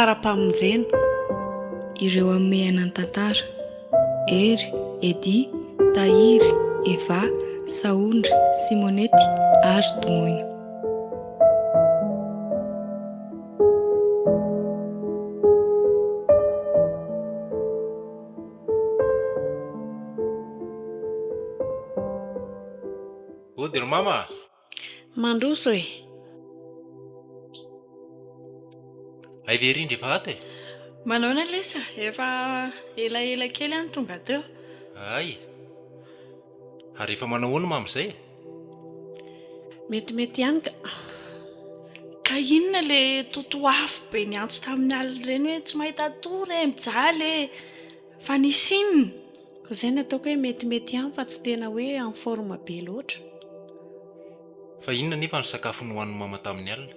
Tantaram-pamonjena. Ireo amehana ny tantara: Ery, Edy, Tahiry, Eva, Saondra, Simonety ary Tomoina. Ody ry mama. Mandroso e. Aiverindry efa ato e. Manao na lesa, efa elaela kely any tonga teo. Ay. Ary efa manao hono mama izay? Metimety ihany ka. Ka inona le totoafo be ny antso tamin'ny alina ireny hoe tsy mahita tory e, mijaly e, fa nisy inona? Koa izay ny ataoko hoe metimety ihany fa tsy tena hoe en forme be loatra. Fa inona nefa ny sakafo nohoan'ny mama tamin'ny alina?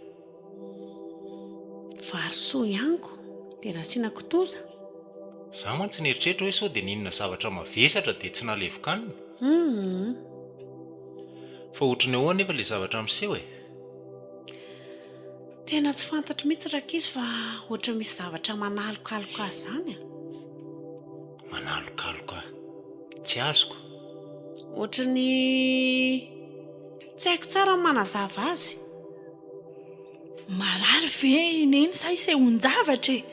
Vary soa ihaniko, dia nasiana kitoza. Za mantsy nieritreritra hoe sao dia ninona zavatra mavesatra dia tsy nalevokanina. Fa ohatrany ahoana nefa ilay zavatra miseho e? Tena tsy fantatro mihitsy rakizy fa ohatra misy zavatra manalokaloka azy izany. Manalokaloka? Tsy azoko. Ohatrany tsy haiko tsara ny manazava azy. Marary ve neny sa isehon-javatra e?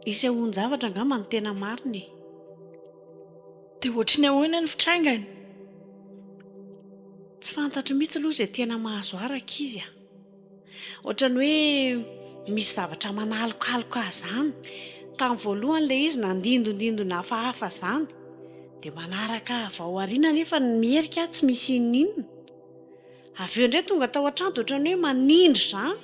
Isehon-javatra angamba ny tena mariny. Dia ohatrany ahoana ny fitrangany? Tsy fantatro mihitsy aloha izay tena mahazo araka izy. Ohatrany hoe misy zavatra manalokaloka azy izany. Tamin'ny voalohany ilay izy nandindondindona hafahafa izany, dia manaraka avy ao aoriana nefa ny mierika tsy misy inona. Avy eo indray tonga tao an-trano ohatrany hoe manindry izany.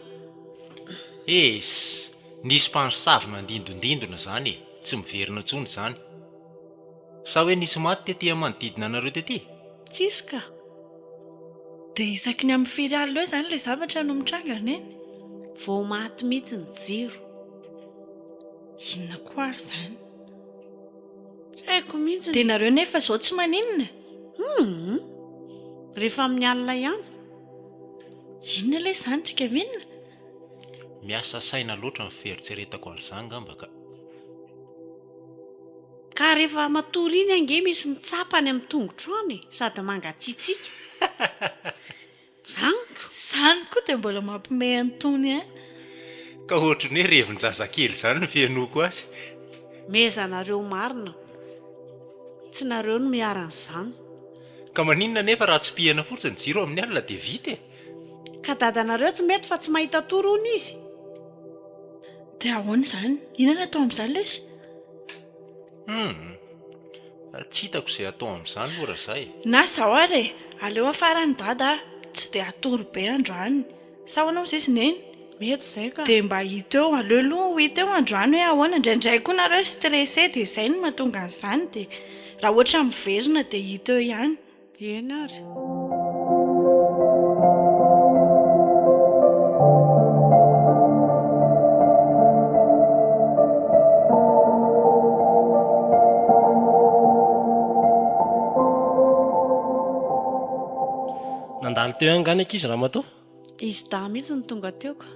Nisy mpanosavy nandindondindona izany e, tsy miverina intsony izany. Sa hoe nisy maty tetỳ manodidina anareo tetỳ? Tsisy ka. Dia isaky ny amin'ny firy alina eo izany ilay zavatra no mitrangana eny? Vao maty mihitsy ny jiro. Inona koa ary izany? Tsy haiko mihitsy. Dia nareo nefa izao tsy maninona? Rehefa amin'ny alina ihany. Inona ilay izany trikaminina? Miasa saina loatra ny fieritseretako an'izany ngamba ka. Ka rehefa matory iny ange misy mitsapany amin'ny tongotro any sady mangatsiatsiaka. Zaniko. Izany koa dia mbola mampimehy antony a. Ka ohatrany hoe revon-jazakely izany ny fihainoako azy. Mezanareo marina. Tsy nareo no miaran'izany. Ka maninona nefa raha tsy pihana fotsiny jiro amin'ny alina dia vita e? Ka dadanareo tsy mety fa tsy mahita tory hono izy. Dia ahoana izany? Inona atao amin'izany lesy? Tsy hitako izay atao amin'izany ora izay. Na zaho ary e, aleo afara ny dada, tsy dia atory be androany. Sa hoanao sisy neny? Mety izay ka. Dia mba hita eo, aleo aloha hita eo androany hoe ahoana. Indraindray koa nareo stressé dia izay no mahatonga an'izany. Dia raha ohatra miverina dia hita eo ihany. Eny ary. Nandalo teo ihany ankizy raha matoa? Izy da mihitsy ny tonga teo ka.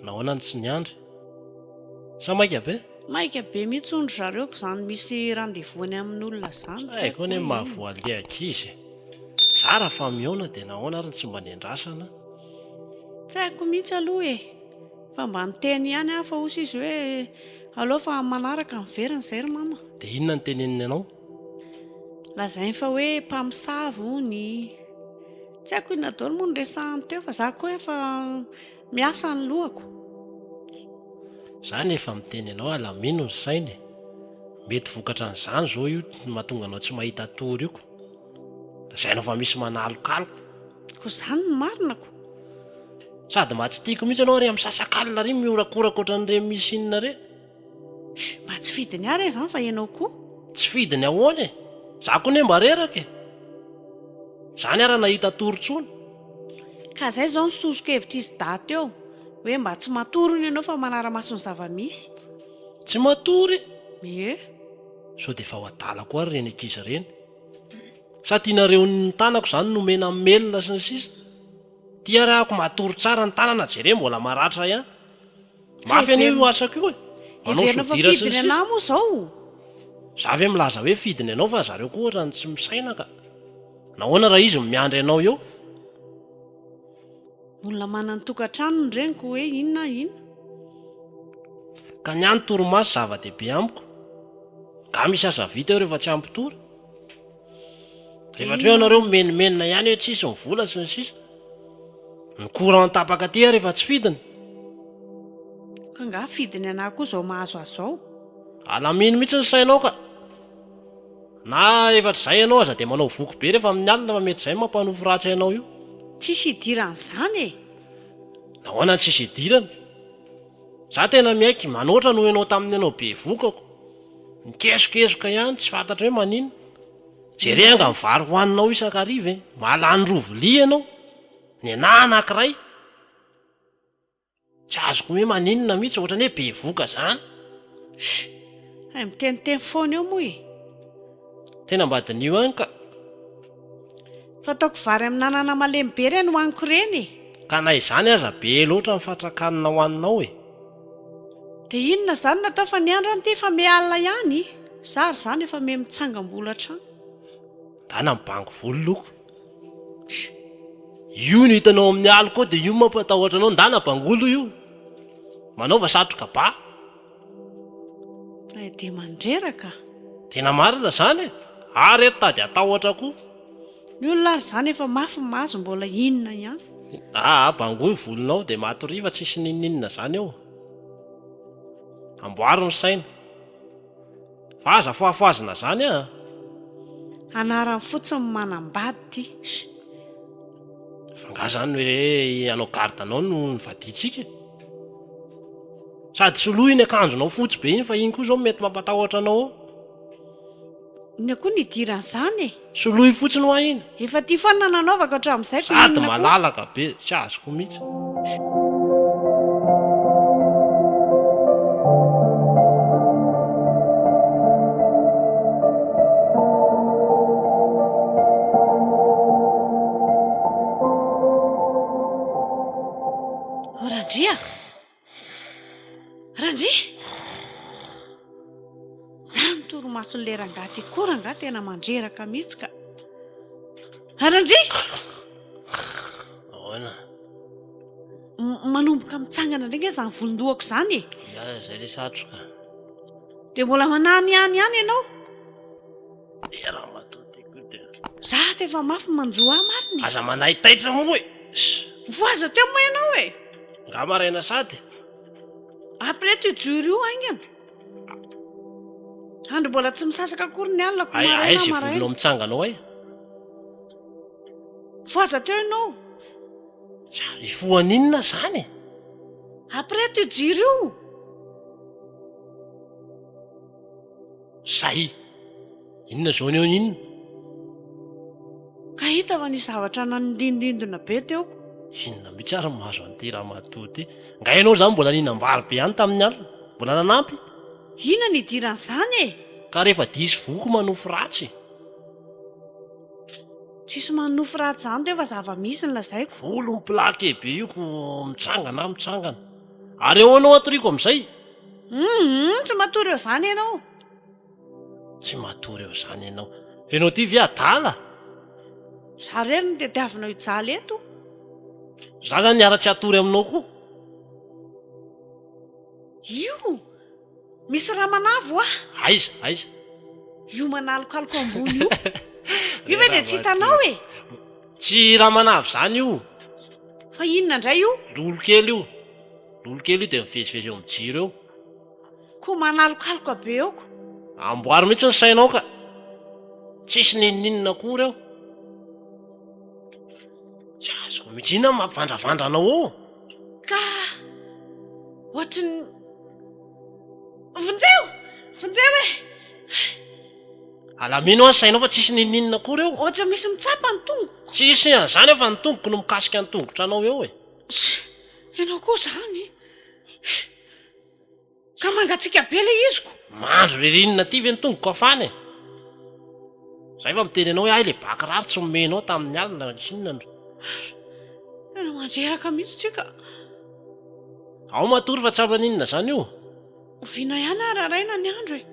Nahoana ny tsy niandry? Sa maika be? Maika be mihitsy ondry zareo ko izany misy rendez-vous any amin'ny olona izany. Ay, koa ne mahavoalia ankizy. Za raha fa mihaona dia nahoana ary ny tsy mba niandrasana? Tsy haiko mihitsy aloha e. Fa mba niteny ihany aho fa hoy izy hoe aleo fa manaraka miverina izay ry mama. Dia inona ny teneniny anao? Lazainy fa hoe mpamosavy hony. Tsy haiko inona daholo moa ny resahany teo fa za koa efa miasa ny lohako. Zany efa miteny anao alamino ny sainy. Mety vokatra n'izany izao io mahatonga anao tsy mahita tory io. Izay anao fa misy manalokaloka. Koa izany ny marinako. Sady mba tsy tiako mihitsy anao ary amin'ny sasakalina ry miorakoraka ohatran'ireny misy inona re. Mba tsy fidiny ary izany fa ianao koa. Tsy fidiny ahoana e? Za koa ne mba reraka e. Zany ara nahita tory tsony. Ka izay izao nisosoko hevitra izy daty eo hoe mba tsy matory hono ianao fa manara-maso ny zava-misy. Tsy matory? Sao dia efa ho adala koa ary ireny ankizy ireny. Sa tianareo ny tanako izany nomena amin'ny mail sy ny sisa? tia rahako matory tsara ny tanana jere mbola maratra ihany mafy any io asako io e manao everina fa sodira fidiny ana moa zao. za ve milaza hoe fidiny ianao fa zareo koa ohatra ny tsy misaina ka nahoana raha izy miandry ianao eo olona manany tokantrano ny reniko hoe inona ino. ka ny any torimaso zava-dehibe amiko nga misy asa vita eo rehefa tsy ampitory rehefa treo ianareo menimenina ihany hoe tsisy mivola sy ny sisa ny courant tapaka ty rehefa tsy fidiny ka nga fidiny ana koa zao mahazo azo ao. alamino mihitsy ny sainao ka na efatra izay ianao aza dia manao voky be rehefa amin'ny alina fa mety izay mampanofo ratsy ianao io Tsisy idiran'izany e. nahoana ny tsisy idirana za tena miaiky manoatra noho ianao tamin'ny ianao be vokako mikesokesoka ihany tsy fantatra hoe manino jere anga mivary hoaninao isakariva e malany rovolia ianao ny anahy anankiray tsy azoko hoe maninona mihitsy ohatrany hoe be voka zany Ay miteniteny foana eo moa e. tena mba dinio any ka Fataoko vary amin'nanana malemy be reny hoaniko reny. ka na izany aza be loatra ny fatrakanina hoaninao e Dia inona zany natao fa ny andro an'ity fa mialina ihany. Zary zany efa me mitsangam-bola hatrany. dana mibango volo loko io ny hitanao amin'ny aliko dia io mampatahotra anao ndana bangolo io manaova satroka ba Ay dia mandreraka. tena marina zany e ary eto tady atahotra koa Ny olona ary zany efa mafy mahazo mbola inona ihany. bangoy volonao dia matoriva tsisy nininina zany eo amboaro ny saina fa aza foafoazina zany a Anarany fotsiny manambady ty. fa nga zany hoe anao gardanao no nyvaditsika sady soloa iny akanjonao fotsy be iny fa iny koa zao mety mampatahotra anao ao Ina koa ny idiran'izany e. soloy fotsiny ho iny Efa ty foana nanaovaka hatramin'izay ko sady inona koa. malalaka be tsy azoko mihitsy Randria. Randria. Zany torimason'ny lerangaty koranga tena mandreraka mihitsy ka. Randria. ahoana Manomboka mitsangana ndreka zany volondohako zany e. miala zay le satroka Dia mbola manany ihany ianao. raha matotyko dia Za te efa mafy manjoa mariny. aza manahitaitra moa e Voaza teo moa ianao e. nga maraina sady Après tu jure io aingana. Andro mbola tsy misasaka akory ny alina ko ay maraina sy maraina. volonao mitsanganao ay Voaza teo ianao. ifoaninona zany Après tu jure io. zay inona zao ny eo inona Ka hita fa ny zavatra nanindindindona be teoko. inona mihitsy ary mahazo an'ity raha matoty nga ianao zany mbola ninam-bary be ihany tamin'ny alina mbola nanampy Ina ny idiran'izany e. ka rehefa disy voko manofo ratsy Tsisy manofo ratsy zany teo fa zava-misy ny lazaiko. volo ny plaky be io ko mitsangana ary eo anao atoriko amin'izay Tsy matory eo zany ianao. tsy matory eo zany ianao fenao ty ve adala Za rery ny tediavinao hijaly eto. za zany niara tsy atory aminao koa Io misy raha manavo aiza io manalokaloka ambony io. Io ve dia tsy hitanao e. tsy raha manavy zany io Fa inona indray io. lolokely io dia mivezivezy eo amin'ny jiro eo Ko manalokaloka be eoko. amboary mihitsy ny sainao ka tsisy nininina akory eo tsy azoko mihitsy inona ny mampivandravandranao eo Ka ohatry ny vonjeo e. alamino any sainao fa tsisy nininina akory eo Ohatra misy mitsapa ny tongo. tsisy an'izany efa ny tongoko no mikasika ny tongotra anao eo e Ianao koa zany. Ka mangatsika be le iziko. mandro ririnina ty ve ny tongoko afany e zay fa miteny anao hoe ay le bakirary tsy omenao tamin'ny alina sinona andro ena manjeraka mihitsy tsika ao matory fa tsavan'inona zany io vina ihany araraina ny andro e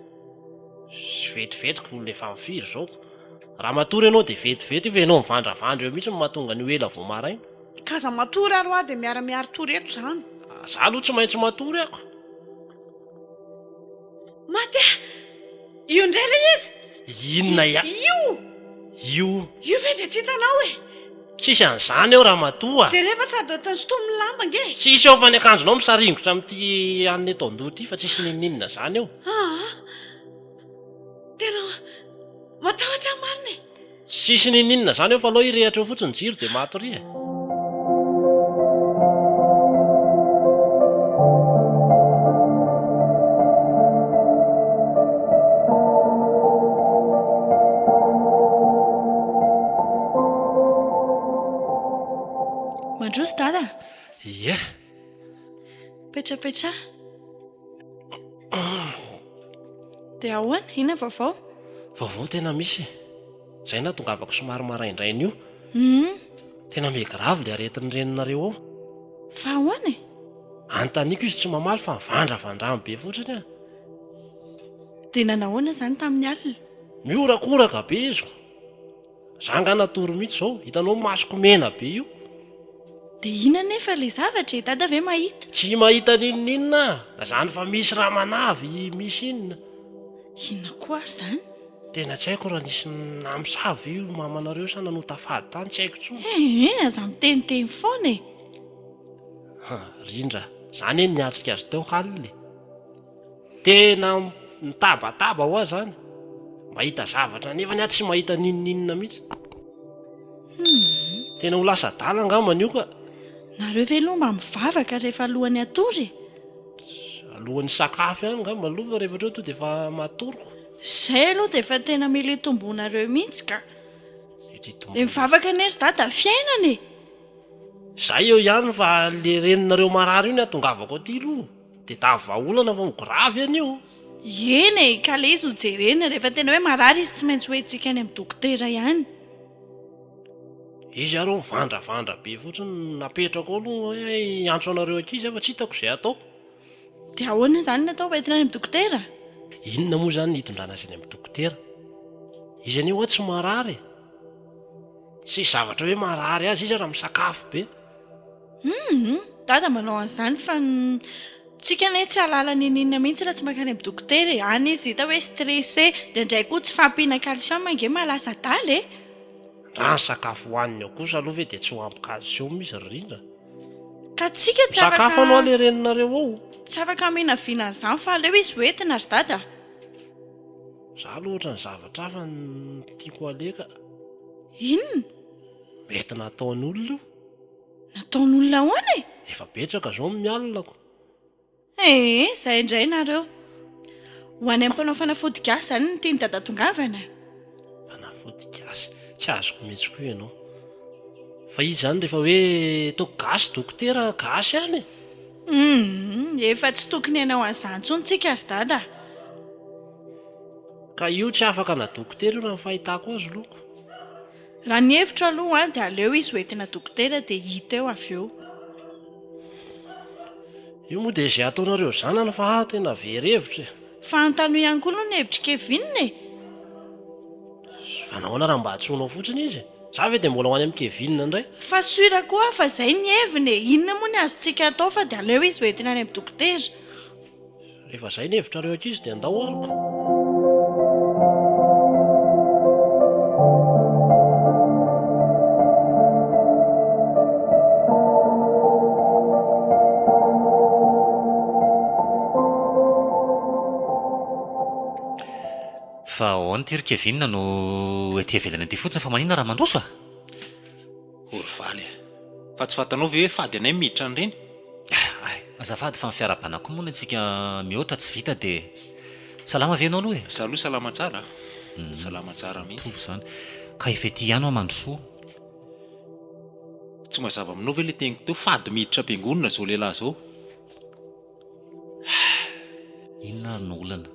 sy vetivetiko lefa mifiry zao raha matory ianao dia vetivety fa ianao mivandravandra eo mihitsy no mahatonga ny ela vo maraina kaza matory aro a dia miara-miary tory eto zany za aloha tsy maintsy matory ako maty io indray le izy inona io ve dia tsy hitanao e tsisy an'izany eo raha matoa de rehefa sady ohatrany sotominy lamba nge tsisy eo fa ny akanjonao misaringotra amin'ity an'ny eto an-doha ity fa tsisy nininona zany eo tena matahotra marina e tsisy nininona zany eo fa aloha irehatra eo fotsiny jiro dia matoria mandroso dada ie petrapetra dia ahoana inona vaovao vaovao tena misy zay na tonga avako somary maraindraina io tena megravy le aretin'ny reninareo ao fa ahoana e antaniko izy tsy mamaly fa mivandravandramby be fotsiny a dia nanahoana izany tamin'ny alina miorakoraka be izo zanga natory mihitsy zao hitanao masoko mena be io dia ina nefa le zavatra e dada ve mahita tsy mahita nininina na zany fa misy raha manavy misy inona ina koa ary zany tena tsy haiko raha nisy namosavy io mamanareo sa nanotafady tany tsy haiko tso aza miteniteny foana e rindra zany eny niatrika azy teo haliny tena mitabataba ho azy zany mahita zavatra nefa ny aty tsy mahita ninininina mihitsy tena ho lasa dala angamana io ka nareo ve aloha mba mivavaka rehefa alohan'ny atory alohan'ny sakafo ihany ngamba aloha rehefa treo to dia efa matoroko zay aloha dia efa tena mila itombonareo mihitsy ka Itombo- le mivavaka nery dada fiainana e zay eo ihany fa le reninareo marary io ny atongavako aty aloha dia tavaolana fa hogoravy any io eny e ka le izy ho jerena rehefa tena hoe marary izy tsy maintsy hoentsika any amin'ny dokotera ihany izy areo mivandravandra be fotsiny napetrako aloha hoe antso anareo akizy fa tsy hitako izay ataoko dia ahoana zany natao ho entina any amin'ny dokotera inona moa zany nitondrana azy any amin'ny dokotera izy anio hoe tsy marary tsy zavatra hoe marary azy izy raha misakafo be dada manao an'izany fa tsika ne tsy halala nininina mihitsy raha tsy makany amin'ny dokotera e any izy hita hoe stressé ndraindray koa tsy fampiana calcium nge malasa dala e raha ny sakafo hohaniny ao kosa aloha ve dia tsy ho ampy calcium izy rindra ka tsika tsy sakafo anao le reninareo ao tsy afaka mihina vina an'izany fa aleo izy hoentina ry dada za aloha ohatra ny zavatra hafa ny tiako aleka inona mety nataon'olona io nataon'olona ahoana e efa betsaka zao mialinako izay indray nareo ho any ampanao fanafody gasy zany ny tiany dada tongavana fanafody gasy tsy azoko mihitsy koa ianao fa izy zany rehefa hoe tao gasy dokotera gasy any efa tsy tokony ianao an'izany tsontsika ry dada ka io tsy afaka na dokotera io raha ny fahitako azy loko raha ny hevitra aloha a dia aleo izy hoentina dokotera dia hita eo avy eo io moa dia izay ataonareo zanany fa tena verhevitra fa antano ihany koa aloha ny hevitra kevinina e fa nahoana raha mba hatsoinao fotsiny izy za ve dia mbola ho any amin'ny kevinina indray fa sura koa fa izay ny heviny e inona moa ny azontsika atao fa dia aleo izy hoentina any amin'ny dokotera rehefa izay ny hevitra reo akizy dia andao aroko fa ahoana ty ry kevinina no ety avelany aty fotsiny fa manina raha mandroso a oryvaly fa tsy fantanao ve hoe fady anay miditra an'ireny azafady fa mifiarabanako moana antsika mihoatra tsy vita dia salama ve anao aloha e zaloha salama tsara salama tsara mihitsy tovy zany ka efa ety ihany ao mandrosoa tsy mazava aminao ve le teniko teo fady miditra am-piangonana zao lehilahy zao inona ary no olana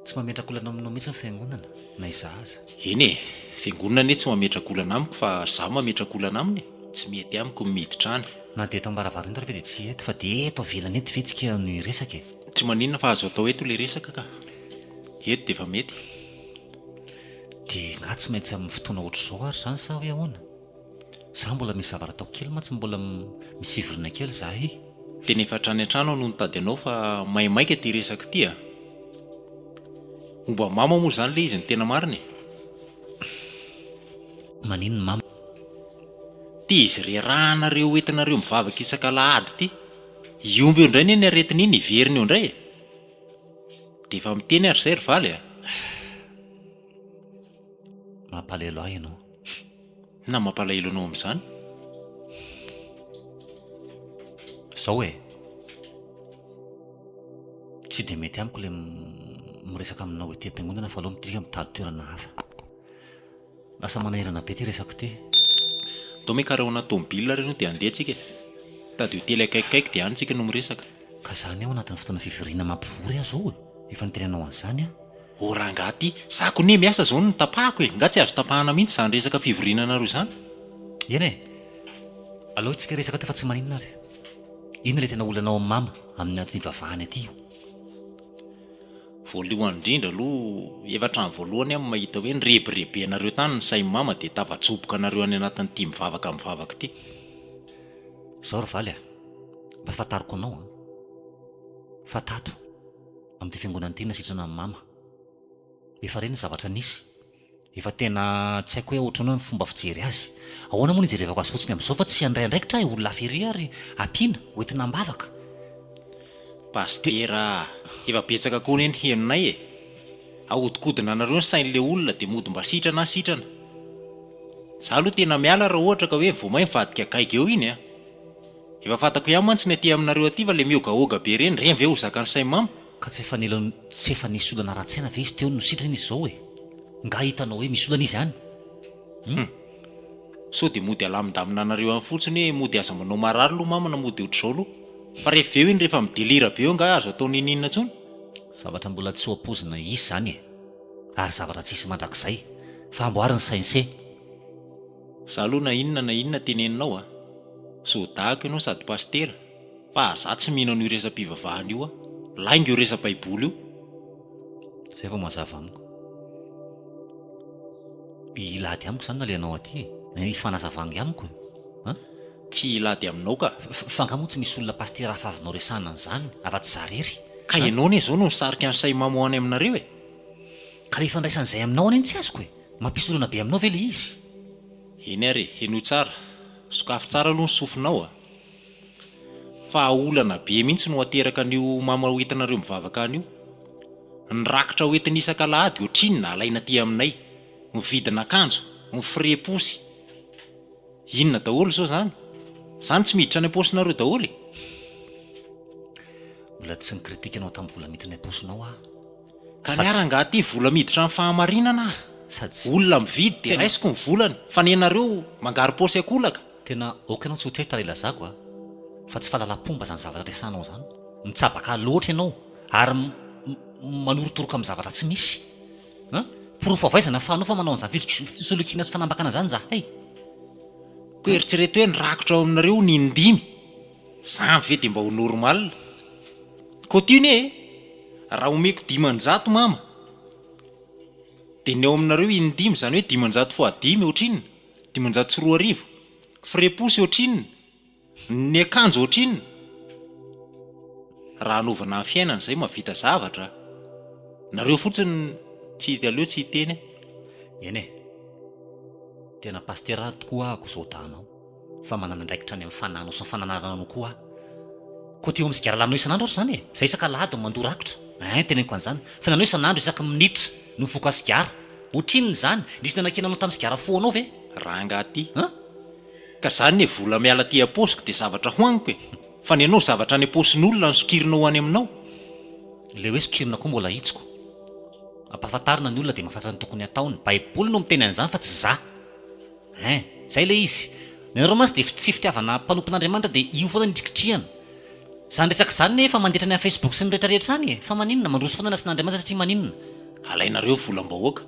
tsy mametraka olana aminao mihitsy ny fiangonana na iza aza eny e fiangonana anie tsy mametraka olana amiko fa zaho mametraka olana aminy tsy mety amiko miditra any. na de eto ambaravarana eto re dia tsy eto fa de eto avelany eto vetsika ny resaka e. Tsy maninona fa azo atao eto ilay resaka ka. Eto dia efa mety. Dia nga tsy maintsy amin'ny fotoana ohatr'izao ary izany sa hoe ahoana? Za mbola misy zavatra atao kely mantsy mbola misy fivoriana kely za hy. Tena efa hatrany an-trano no nitady anao fa maimaika ty resaka ty a. Momba mama moa izany ilay izy ny tena marina e. Manino ny mama? Ty izy reranareo entinareo mivavaka isan-kalahady ty. Iomby eo indray ny aretina iny iveriny eo indray e. Dia efa miteny ary izay ry valy a. Mampalahelo ahy ianao. Na mampalahelo anao amin'izany? Zao e. Tsy dia mety amiko ilay miresaka aminao hoe tem-piangonana fa aloha midika mitady toerana hafa. Lasa manahirana be ty resaka ty. Tao me karaha tômôbila reno dia andeha tsika. Tady ho tely akaikikaiky dia any tsika no miresaka. Ka zany ao anatin'ny fotoana fivoriana mampivory aho zao e. Efa nitenenao an'izany a. O rangahy ty, sako ne miasa zao no tapahako e. Nga tsy azo tapahana mihitsy izany resaka fivoriana nareo izany. Eny e. Aloha itsika resaka ty fa tsy maninona ary. Ino ilay tena olanao amin'ny mama amin'ny antony vavahany aty io? Voalohany indrindra aloha efa hatrany voalohany amin'ny mahita hoe nirebirebe anareo tany ny sain'ny mama dia tavatsoboka anareo any anatin'ity mivavaka ty. Zao ry valy a. Mba fantariko anao a. Fa tato amin'ity fiangonana ity nasitrana amin'ny mama. Efa reny zavatra nisy. Efa tena tsy haiko hoe ohatranao ny fomba fijery azy. Ahoana moa ny jerevako azy fotsiny amin'izao fa tsy andraindraikitra ahy olona fery ary ampiana hoentina mbavaka. Pastera, efa betsaka koa ny henonay e. Ahodikodina anareo ny sain'ilay olona dia mody mba sitrana sitrana. Za aloha tena miala raha ohatra ka hoe vao mahay mivadika akaiky eo iny a. Efa fantako ihany mantsy ny aty aminareo aty fa le miogaoga be reny reny ve ho zakany sain'ny mama. Ka tsy efa nisy olana rahatsaina ve izy teo no sitrana izy zao e. Nga hitanao hoe misy olana izy ihany. So dia mody alamindamina anareo any fotsiny hoe mody aza manao marary aloha mama na mody ohatr'izao aloha. Fa rehefa eo iny rehefa midelira be eo nga azo atao nininona tsony. Zavatra mbola tsy ho ampozina isy zany e. Ary zavatra tsisy mandrakizay. Fa amboariny sainse. Za aloha na inona teneninao a. So dahako ianao sady pastera. Fa za tsy mihina io resam-pivavahana io a. Lainga io resa-baiboly io. Zay vao mazava amiko. Ilady amiko zany naleanao aty e. Ifanazavanga amiko e. Tsy ilady aminao ka. Fa nga moa tsy misy olona pastera hafa avinao resahana an'izany afa-tsy zarery. Ka ianao ne zao no nisarika ny sain'ny mama ho any aminareo e. Ka rehefa ndraisan'izay aminao any tsy azoko e. Mampisy olana be aminao ve le izy? Eny ary, eno tsara. Sokafo tsara aloha ny sofinao a. Fa olana be mihitsy no ateraka an'io mama ho hitanareo mivavaka an'io. Nirakitra ho entina isan-kalahady ohatrinona alaina aty aminay. Mividina akanjo, mifreposy. Inona daholo zao zany? Zany tsy miditra any am-posinareo daholo e. Mbola tsy nikritika anao tamin'ny vola miditra any am-posinao ah. Ka niara nga aty vola miditra amin'ny fahamarinana. Olona mividy dia raisiko ny volany. Fa ny anareo mangary posy akolaka. Tena oka ianao tsy ho toetra ilazako a. Fa tsy fahalala-pomba zany zavatra resanao zany. Mitsabaka loatra ianao ary manorotoroka amin'ny zavatra tsy misy. Porofo avaizana fa anao fa manao an'izany fisolokiana sy fanambakana zany za. Hey. Ko eritrereto hoe nirakitra ao aminareo ny indimy. Zany ve dia mba ho normal. Continue. Raha omeko 500 mama. Dia ny ao aminareo indimy zany hoe 500 fois 5 ohatrinona. 500 sy 2,000. Freposy ohatrinona. Ny akanjo ohatrinona. Raha anovana ny fiainana izay mavita zavatra. Nareo fotsiny tsy aleo tsy hiteny. Eny e. Tena pastera tokoa ako zao tanao. Fa manana andraikitra any amin'ny fananao sy fanananao koa. Ko teo misy gara lanao isan'andro ary zany e. Zay isan-kalahady mandorakitra. Teneniko an'izany. Fa nanao isan'andro isaky minitra no mifoka sigara. Ohatrinona zany? Nisy nanankenanao tamin'ny sigara foanao ve? Ranga ty. Ka zany ne vola miala ty aposiko dia zavatra hoaniko e. Fa ny anao zavatra any aposin'olona ny sokirinao any aminao. Le hoe sokirina koa mbola hitsiko. Ampahafantarina ny olona dia mahafantatra ny tokony ataony. Baiboly no miteny an'izany fa tsy za. Zay le izy. Ny anareo masy dia tsy fitiavana mpanompon'Andriamanitra dia io foana ny trikitrihana. Zany resaka zany nefa mandehitra ny Facebook sy ny rehetrarehetra any e. Fa maninona mandroso foana na sy n'Andriamanitra satria maninona. Alainareo volam-bahoaka.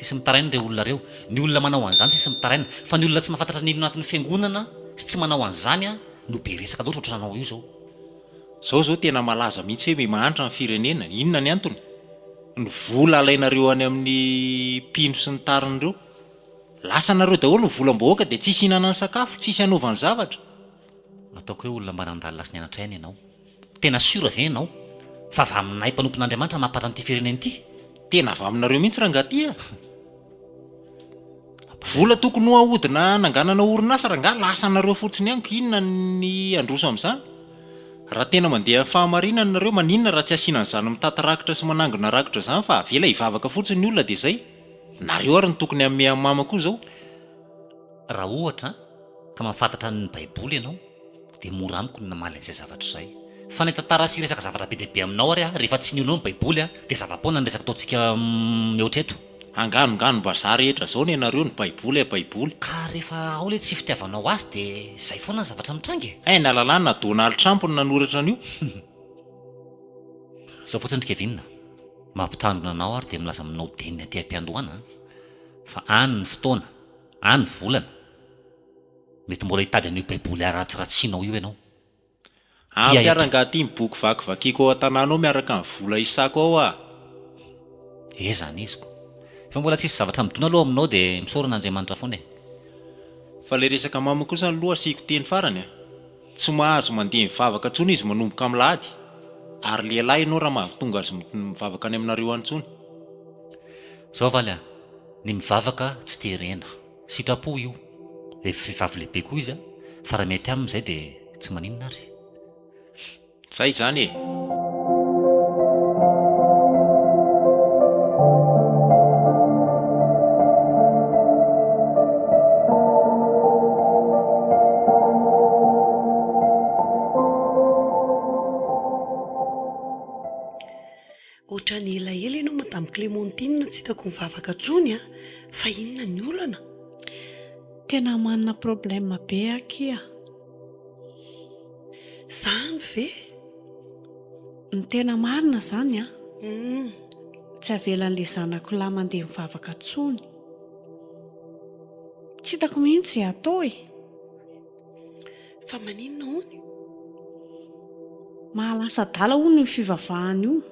tsisy mitaraina ireo olona reo. Ny olona manao an'izany tsisy mitaraina, fa ny olona tsy mahafantatra nino anatin'ny fiangonana sy tsy manao an'izany a no be resaka loatra ohatranao io zao. Zao tena malaza mihitsy hoe mahantra ny firenena. Inona ny antony? Ny vola alainareo any amin'ny mpino sy ny tarin'ireo. Lasa nareo daholo ny volam-bahoaka dia tsisy hinana ny sakafo, tsisy hanaovany zavatra. Ataoko hoe olona manan-dalina sy ny anatra aina ianao. Tena sura ve ianao fa avy aminay mpanompon'Andriamanitra mampatra an'ity firenena ity? Tena avy aminareo mihitsy raha ngatia. Vola tokony ho ahodina nanganana orinasa raha nga lasa nareo fotsiny ihany. Inona ny androso amin'izany? Raha tena mandeha fahamarinana nareo, maninona raha tsy asiana an'izany mitata rakitra sy manangona rakitra izany fa avela hivavaka fotsiny ny olona dia izay. Nareo ary ny tokony amin'ny mama koa zao. Raha ohatra ka mahafantatra ny baiboly ianao dia mora amiko ny namaly an'izay zavatra izay. Fa ny tantara sy resaka zavatra be dia be aminao ary rehefa tsy nionao ny baiboly dia zava-poana ny resaka ataontsika mihoatra eto. Anganonganom-bazaha rehetra zao ny ianareo ny baiboly baiboly. Ka rehefa ao le tsy fitiavanao azy dia izay foana ny zavatra mitrangy. Ny alalàna Donald Trump no nanoratra an'io. Zao fotsiny Kevin, mampitandrina anao ary dia milaza aminao denina aty am-piandohana. Fa any ny fotoana, any volana, mety mbola hitady an'io baiboly aratsiratsianao io ianao. Ampiarangaha tia miboky vakivakiako ao an-tanàna ao miaraka amin'ny vola isako ao zany iziko. Fa mbola tsisy zavatra midona aloha aminao dia misaoran'Andriamanitra foana e. Fa le resaka mama kosa ny loha asiako teny farany tsy mahazo mandeha mivavaka ntsony izy manomboka amin'ny lahady. Ary lehilahy ianao raha mahatonga azy mivavaka any aminareo antsony. Zao valy ny mivavaka tsy terena, sitrapo io. Vehivavy lehibe koa izy fa raha mety amin'izay dia tsy maninona ary. Zay zany Ohatra ny elaela ianao madame Clémentine tsy hitako mivavaka ntsony fa inona ny olana? Tena manana problème be akia. Zany ve? Ny tena marina zany tsy avelan'ilay zanako lahy mandeha mivavaka ntsony. Tsy hitako mihitsy atao Fa maninona hony? Mahalasa dala hono ny fivavahany io.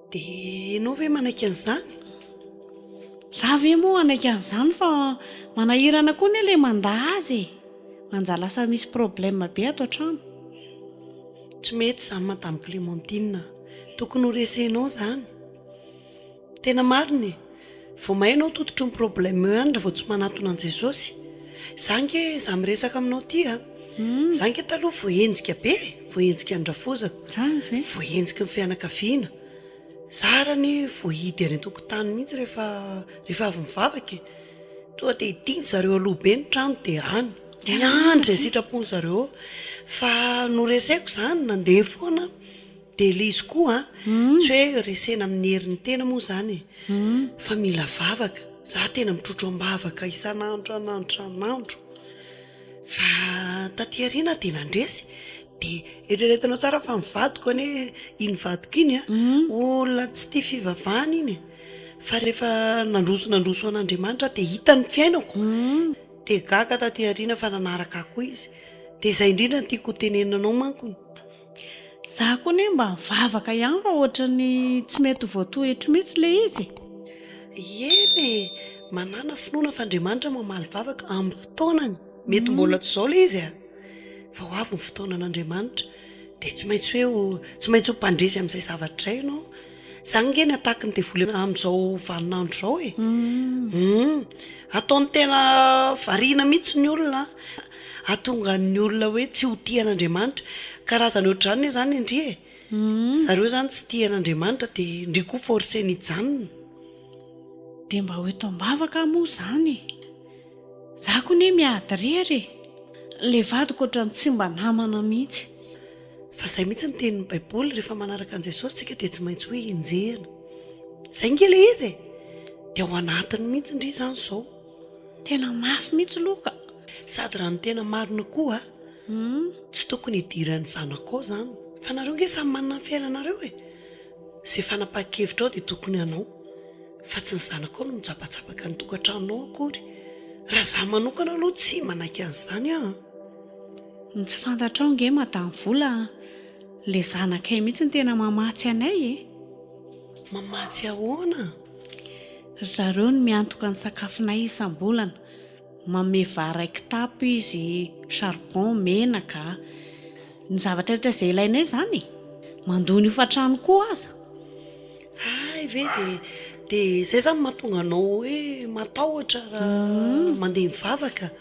Dia ianao ve manaiky an'izany? Za ve moa anaiky an'izany fa manahirana koa ny ilay manda azy. Manjala lasa misy problème be ato an-trano. Tsy mety izany madame Clémentine, tokony ho resenao izany. Tena marina vao mainao tototro ny problème io ihany raha vao tsy manatona an' Jesosy. Zange za miresaka aminao ty zange taloha voahenjika be, voahenjika andrafozako, Zany ve? voahenjika ny fianakaviana. Zarany voahidy any an-tokotany mihitsy rehefa avy mivavaka toa dia hididy zareo aloha be ny trano dia any miandry izay sitrapony zareo. Fa noreseko izany nandeha foana dia ilay izy koa tsy hoe resena amin'ny herin'ny tena moa izany fa mila vavaka. Za tena mitrotro am-bavaka isan'andro anandro. Fa taty aoriana dia nandresy dia eritreretinao tsara fa mivadiko ane iny vadiko iny olona tsy tia fivavahana iny. Fa rehefa nandroso an'Andriamanitra dia hitany fiainako dia gaga taty aoriana fa nanaraka koa izy. Dia izay indrindra tiako tenenanao mankony. Za koa ne mba mivavaka ihany fa ohatra ny tsy mety voatoetro mihitsy ilay izy. Eny manana finoana fa Andriamanitra mamaly vavaka amin'ny fotoanany. Mety mbola tsy izao ilay izy fa ho avy ny fotoanan'Andriamanitra dia tsy maintsy ho mpandresy amin'izay zavatra ianao. Zange ny ataka ny devoly amin'izao vaninandro izao ataony tena variana mihitsy ny olona, atonga ny olona hoe tsy ho tian'Andriamanitra. Karazany ohatrany izany indri zareo izany tsy tian'Andriamanitra dia indri koa forceny hijanona. Dia mba hoeto am-bavaka moa izany. Za koa ne miady rery ilay vadiko ohatrany tsy mba namana mihitsy. Fa izay mihitsy ny tenin'ny baiboly rehefa manaraka an'i Jesosy tsika dia tsy maintsy hoe injehana. Izay nge ilay izy dia ao anatiny mihitsy indri izany izao. Tena mafy mihitsy loka. Sady raha ny tena marina koa tsy tokony hidiran'ny zanako ao izany. Fa nareo nge samy manana ny fiainanareo Zay fanapa-kevitra ao dia tokony ianao fa tsy ny zanako ao no mijabatsabaka ny tokantranonao akory. Raha za manokana aloha tsy manaiky an'izany a. Ny tsy fantatra ao nge madamy Vola, le zanakay mihitsy ny tena mamatsy anay e. Mamatsy ahoana? Zareo no miantoka ny sakafonay isam-bolana. Manome vary kitapo izy, charbon, menaka. Ny zavatra rehetra izay ilainay zany. Mandony hofatrano koa aza. Ay ve dia izay zany mahatonga anao hoe matahotra raha mandeha mivavaka.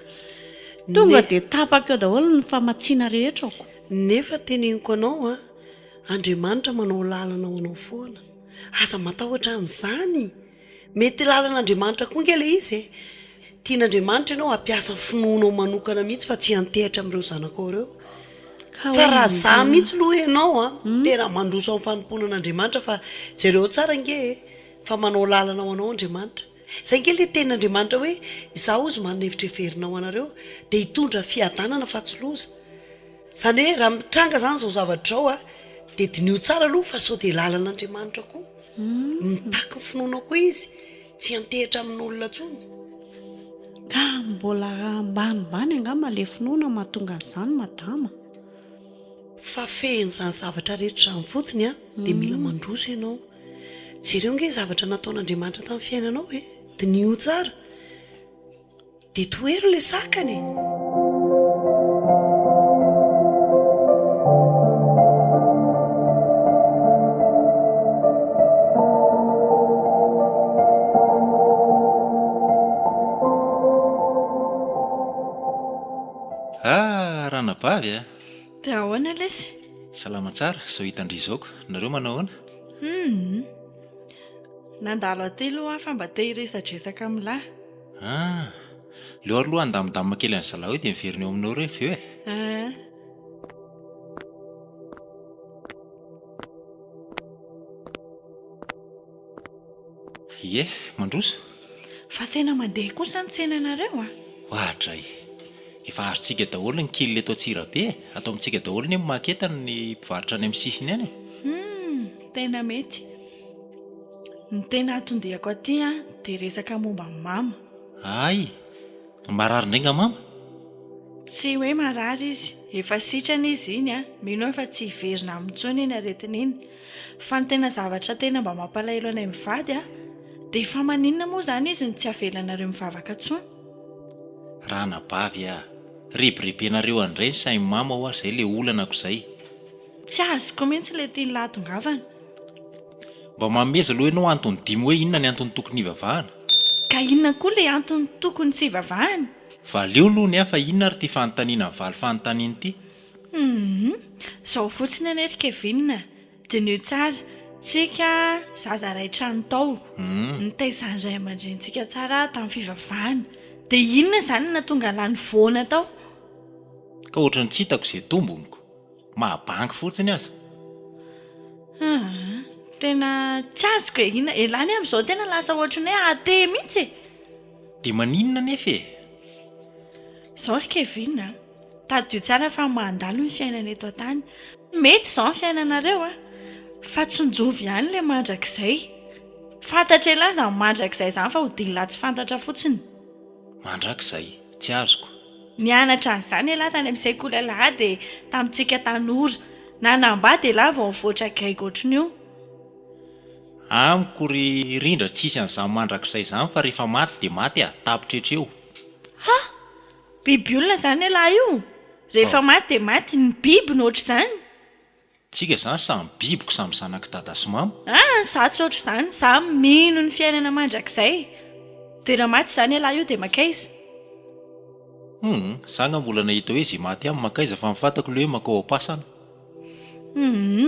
Tonga dia tapaka eo daholo ny famatsiana rehetra ako. Nefa teneniko anao a, Andriamanitra manao lalana ho anao foana. Aza matahotra amin'izany. Mety lalan'Andriamanitra koa nge ilay izy e. Tian'Andriamanitra ianao hampiasa finoanao manokana mihitsy fa tsy hantehitra amin'ireo zanakao ireo. Fa raha za mihitsy aloha ianao a, tena mandroso amin'ny fanomponan'Andriamanitra fa jereo tsara nge fa manao lalana ho anao Andriamanitra. Izay nge ilay tenin'Andriamanitra hoe izaho ozy manevitra heverinao anareo dia hitondra fiadanana fa tsy loza. Izany hoe raha mitranga zany izao zavatra ao a, dia dinio tsara aloha fa sao dia lalan'Andriamanitra koa. Mitaky ny finoana koa izy, tsy hantehitra amin'olona intsony. Ka mbola ambanimbany angamba le finoana mahatonga an'izany madama. Fa fehin'izany zavatra rehetra amin'ny fotsiny a, dia mila mandroso ianao. Jereo nge zavatra nataon'Andriamanitra tamin'ny fiainanao e, dinio tsara. Dia toero ilay sakany e. Ranavavy a. Dia ahoana lesy? Salama tsara, izao hitandrizaoko. Nareo manao ahoana? Nandalo atelo aho fa mba te hiresadresaka amin'lahy. Leo aloha andamindamina kely an'ny zalahy hoe dia miverina eo aminao rehefa eo e. Ie, mandroso. Fa tena mandeha kosa ny tsenanareo a. Hoatray. Efa azontsika daholo ny kily eto Antsirabe. Atao amintsika daholo ny maketany ny mpivarotra any amin'ny sisiny any. Tena mety. Ny tena atondehako aty a dia resaka momba ny mama. Ay, marary ndrainga mama? Tsy hoe marary izy. Efa sitrana izy iny a. Mino efa tsy hiverina amintsony iny aretina iny. Fa ny tena zavatra tena mba mampalahelo anay mivady a, dia efa maninona moa zany izy ny tsy avelanareo mivavaka intsony. Ranabavy a. Rebirebenareo andray ny sain'ny mama ho azy izay ilay olanako izay. Tsy azoko mihitsy ilay tiany lahatongavana. Mba mameza aloha ianao antony dimy hoe inona ny antony tokony hivavahana. Ka inona koa ilay antony tokony tsy hivavahana? Valeo aloha ny hafa inona ary ty fanontaniana valy fanontaniana ity. Izao fotsiny anery Kevinina. Dinio tsara, tsika zaza ray trano tao. Nitaizany ray aman-drentsika tsara tamin'ny fivavahana. Dia inona izany natonga lany voana tao? Ka ohatrany tsy hitako izay tomboniko. Mahabanky fotsiny aza. Tena tsy azoko e. Inona elany amin'izao tena lasa ohatran'ny hoe ate mihitsy e. Dia maninona nefa e? Izao ry Kevinina, tadio tsara fa mandalo ny fiainana eto an-tany. Mety izao ny fiainanareo a, fa tsy njovy ihany ilay mandrakizay. Fantatra ela aza ny mandrakizay izany fa ho dila tsy fantatra fotsiny. Mandrakizay, tsy azoko. Nianatra an'izany ela tany amin'ny sekoly lahy dia tamintsika tanora. Nanambady ela vao nivoatra gaika ohatran'io. Amiko ry rindra tsisy an'izany mandrakizay izany fa rehefa maty dia maty a, tapitra etreo. Biby olona izany elahy io. Rehefa maty dia maty ny biby nohatr'izany. Tsika izany samy bibiko samy zanaka dada sy mama. Za tsy ohatr'izany. Za mino ny fiainana mandrakizay. Dia raha maty izany elahy io dia makaiza. Za nga mbola nahita hoe izy maty amin'ny makaiza fa mifantako ilay hoe makao am-pasana.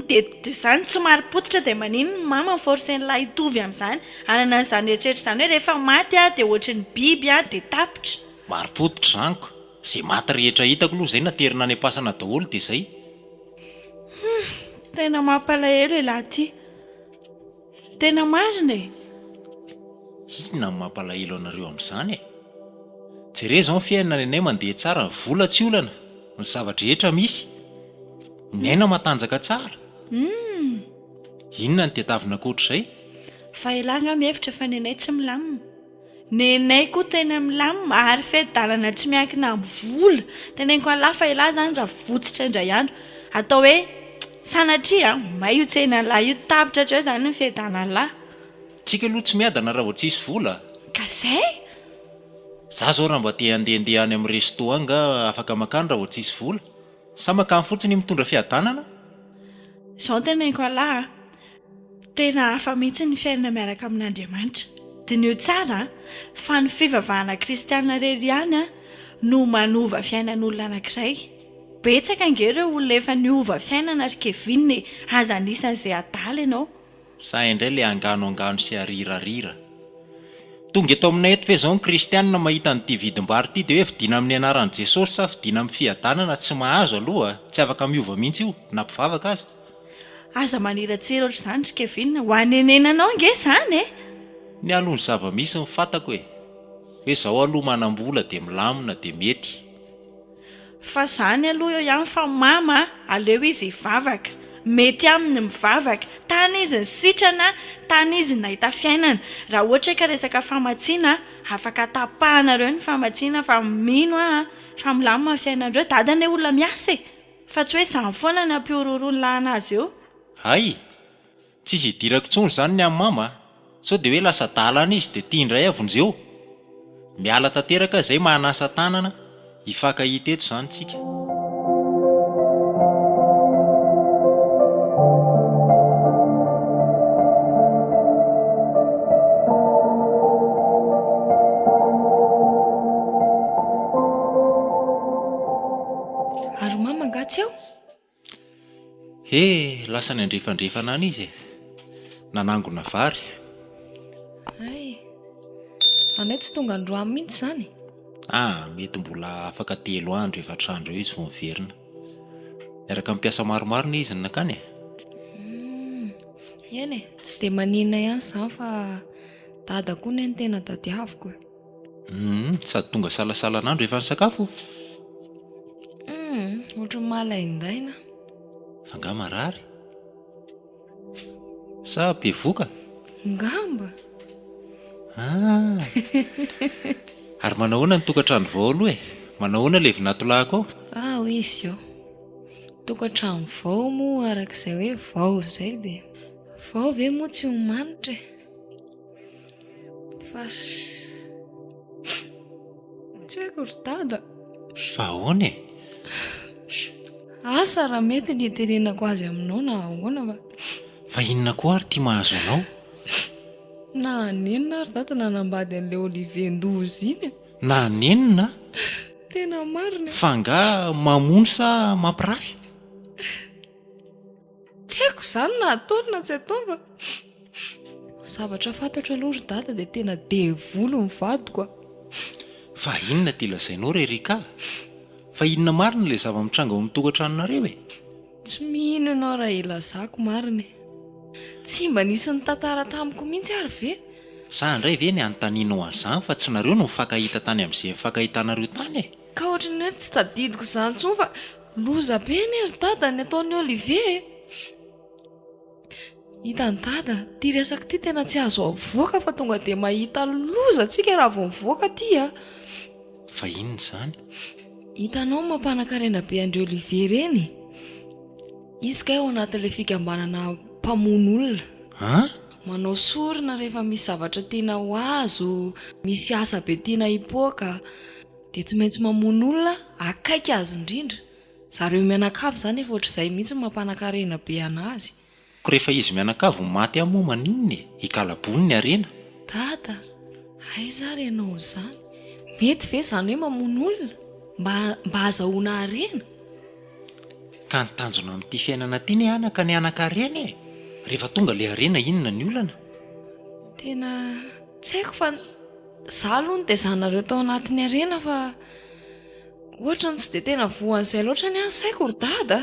Dia izany tsy mari-potitra dia manino ny mama forsen'ny lahy hitovy amin'izany. Anana an'izany eritreretra izany hoe rehefa maty a dia ohatran'ny biby a dia tapitra. Mari-potitra izanyko. Izay maty rehetra hitako aloha izay naterina any am-pasana daholo dia izay. Tena mampalahelo elahy ity. Tena marina e. Inona ny mampalahelo anareo amin'izany e? Jereo izao ny fiainana anay mandeha tsara, ny vola tsy olana, ny zavatra rehetra misy. Ny aina matanjaka tsara. Inona ny tetavina koatr'izay? Fa ilanga mihevitra fa nenay tsy milamina. Nenay koa tena milamina ary fedalana tsy miankina amin'ny vola. Teneniko alahy fa ilahy zany raha votsitra indray andro. Atao hoe sanatria may io tsena lahy io tapitra hoe zany ny fedana lahy. Tsika aloha tsy miadana raha vao tsisy vola. Ka zay? Za zao raha mba te handehandeha any amin'ny resto anga afaka makany raha vao tsisy vola. Sa makany fotsiny mitondra fiadanana? Izao teneniko alahy tena hafa mihitsy ny fiainana miaraka amin'Andriamanitra. Dinio tsara fa ny fivavahana kristiana irery ihany no manova fiainan'olona anankiray. Betsaka ange ireo olona efa niova fiainana ary kevinny aza anisan'izay adala ianao. Sa indray le angano sy arirarira. Tonga eto aminay eto ve zao ny kristianina mahita n'ity vidim-bary ity dia hoe vidiana amin'ny anaran'i Jesosy sa vidiana amin'ny fiadanana tsy mahazo aloha, tsy afaka miova mihitsy io na mpivavaka aza. Aza maniratsira ohatr' izany ry Kevin, ho anenenanao nge izany e? Ny alony zava-misy ny fantako hoe zao aloha manam-bola dia milamina dia mety. Fa izany aloha eo ihany fa mama aleo izy hivavaka. Mety aminy mivavaka, tany izy ny sitrana, tany izy ny nahita fiainana. Raha ohatra ka resaka famatsiana, afaka tapahanareo ny famatsiana fa mino fa milamina fiainanareo. Dadany olona miasa fa tsy hoe izany foana ny ampiororoany lahanazy eo. Hay, tsisy hidirako intsony zany ny amin'ny mama. Sao dia hoe lasa dalana izy dia tia indray avonjeo. Miala tanteraka izay mahanasa tanana, hifankahita eto izany tsika. Ary mama ngatsy eo? Lasa ny andrefandrefana ana izy nanangona vary. Ay, izany hoe tsy tonga androany mihitsy izany. Mety mbola afaka 3 andro 4 andro eo izy vao miverina. Miaraka mipiasa maromaro ny izy nakany. Eny e, tsy dia maninona ihany izany fa dada koa ny tena tadiaviko. Sady tonga salasalan'andro efa ny sakafo. Ohatry malaindaina. Fa nga marary. Sa be voka? Ngamba. Ary manahoana ny tokantrano vao aloha manahoana ilay vinatolahako ao? Hoy izy eo. Tokantrano vao moa arak'izay hoe vao izay dia vao ve moa tsy homanitra e. Fa tsy haiko ry dada. Fa ahoana e? Asa raha mety ny iterenako azy aminao na ahoana fa. Fa inona koa ary tia mahazo anao? Na nenina ary dada nanambady an'ilay Olivier Ndozy iny. Na nenina? Tena marina. Fa nga mamono sa mampirafy? Tsy haiko izany na ataony na tsy ataony fa zavatra fantatro aloha ry dada dia tena devolo ny vadiko. Fa inona ty lazainao rerika? Fa inona marina ilay zava-mitranga ao amin'ny tokantranonareo e? Tsy mino ianao raha ilazako marina. Tsy mba nisy ny tantara tamiko mihitsy ary ve? Sa indray ve ny anontanianao an'izany fa tsy nareo no mifankahita tany amin'izay mifankahitanareo tany e? Ka ohatry ny hoe tsy tadidiko izany intsony fa loza be ny ry dada ny ataon'ny Olivier. Hita ny dada, ty resaka ty tena tsy azo avoaka fa tonga dia mahita loza antsika raha vao mivoaka ty a. Fa inona izany? Hitanao mampanakarena be André Olivier reny. Izy ka ao anatin'ilay fikambanana mpamono olona. Manao sorona rehefa misy zavatra tiana ho azo, misy asa be tiana hipoaka, dia tsy maintsy mamono olona akaiky azy indrindra. Zareo mianakavy izany efa ohatr'izay mihitsy mampanakarena be anazy. Ko rehefa izy mianakavy maty amin'ny moa maninona e? Hikalabony ny arena. Dada, aiza ary ianao izany? Mety ve izany hoe mamono olona mba azahoana arena? Ka ny tanjona amin'ity fiainana ity ny anaka ny anaka arena e? Rehefa tonga ilay arena inona ny olana? Tena tsy haiko fa izaho aloha no taizanareo tao anatin'ny arena fa ohatra ny tsy dia tena voan'izay loatra ny any saiko ry dada.